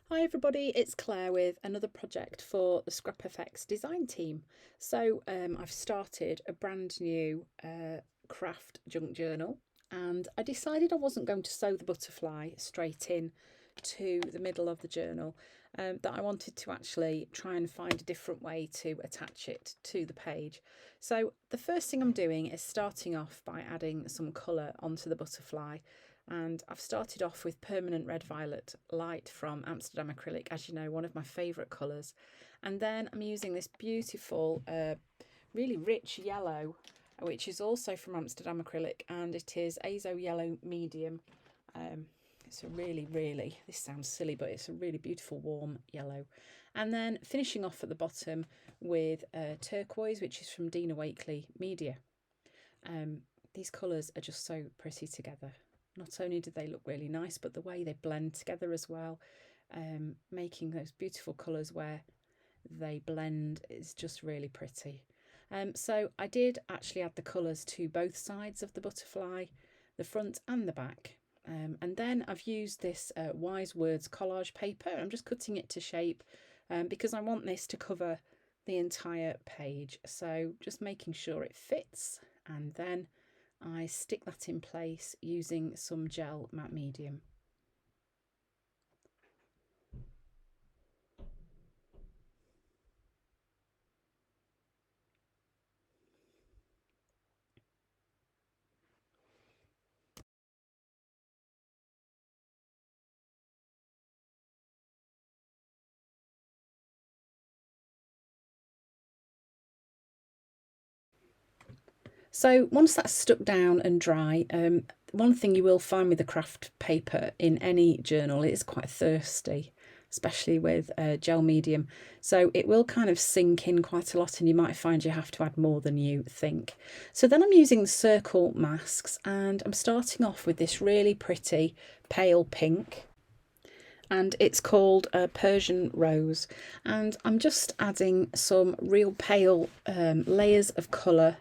Hi everybody, it's Claire with another project for the Scrap FX design team. I've started a brand new Kraft Junk journal, and I decided I wasn't going to sew the butterfly straight in to the middle of the journal, that I wanted to actually try and find a different way to attach it to the page. So the first thing I'm doing is starting off by adding some colour onto the butterfly. And I've started off with Permanent Red Violet Light from Amsterdam Acrylic, as you know, one of my favourite colours. And then I'm using this beautiful, really rich yellow, which is also from Amsterdam Acrylic, and it is Azo Yellow Medium. It's a really, this sounds silly, but it's a really beautiful warm yellow. And then finishing off at the bottom with Turquoise, which is from Dina Wakley Media. These colours are just so pretty together. Not only do they look really nice, but the way they blend together as well, making those beautiful colours where they blend is just really pretty. So I did actually add the colours to both sides of the butterfly, the front and the back. And then I've used this Wise Words collage paper. I'm just cutting it to shape because I want this to cover the entire page. So just making sure it fits, and then I stick that in place using some gel matte medium. So once that's stuck down and dry, one thing you will find with the craft paper in any journal, it is quite thirsty, especially with gel medium. So it will kind of sink in quite a lot, and you might find you have to add more than you think. So then I'm using the circle masks, and I'm starting off with this really pretty pale pink. And it's called Persian Rose. And I'm just adding some real pale layers of colour,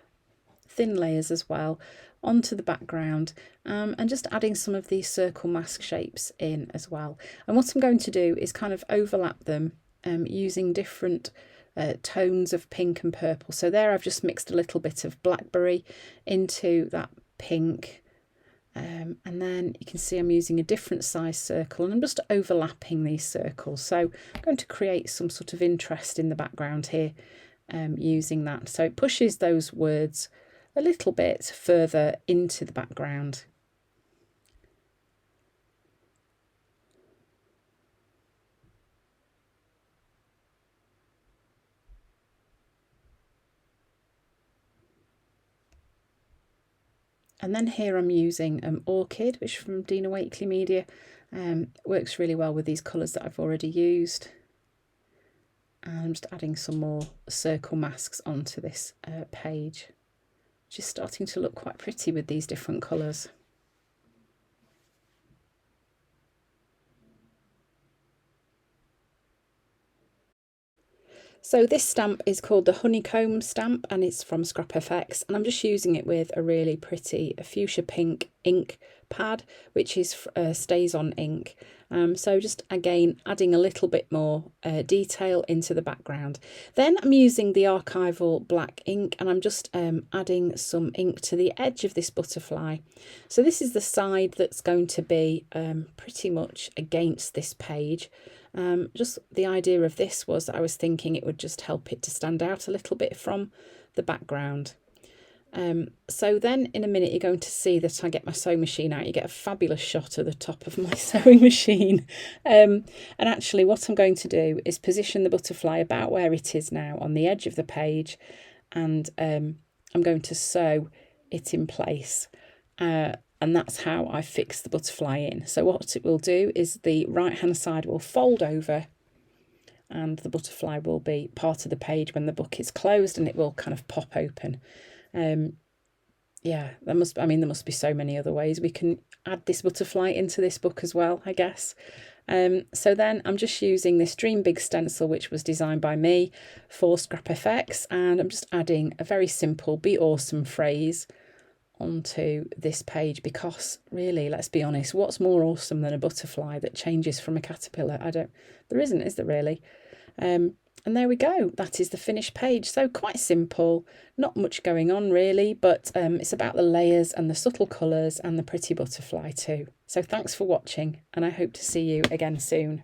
thin layers as well, onto the background, and just adding some of these circle mask shapes in as well. And what I'm going to do is kind of overlap them using different tones of pink and purple. So there I've just mixed a little bit of blackberry into that pink. And then you can see I'm using a different size circle, and I'm just overlapping these circles. So I'm going to create some sort of interest in the background here using that. So it pushes those words a little bit further into the background. And then here I'm using Orchid, which is from Dina Wakley Media. Works really well with these colours that I've already used. And I'm just adding some more circle masks onto this page, which is starting to look quite pretty with these different colours. So this stamp is called the Honeycomb stamp, and it's from Scrap FX, and I'm just using it with a really pretty fuchsia pink ink pad, which is stays on ink. So just again adding a little bit more detail into the background. Then I'm using the archival black ink, and I'm just adding some ink to the edge of this butterfly. So this is the side that's going to be pretty much against this page. Just the idea of this was that I was thinking it would just help it to stand out a little bit from the background. So then in a minute you're going to see that I get my sewing machine out. You get a fabulous shot of the top of my sewing machine. And actually what I'm going to do is position the butterfly about where it is now on the edge of the page, and I'm going to sew it in place. And that's how I fix the butterfly in. So what it will do is the right hand side will fold over, and the butterfly will be part of the page when the book is closed, and it will kind of pop open. Yeah, there must be so many other ways we can add this butterfly into this book as well, I guess. So then I'm just using this Dream Big stencil, which was designed by me for Scrap FX, and I'm just adding a very simple "Be Awesome" phrase onto this page, because really, let's be honest, what's more awesome than a butterfly that changes from a caterpillar? There isn't, is there really? And there we go, that is the finished page. So quite simple, not much going on really, but it's about the layers and the subtle colours and the pretty butterfly too. So thanks for watching, and I hope to see you again soon.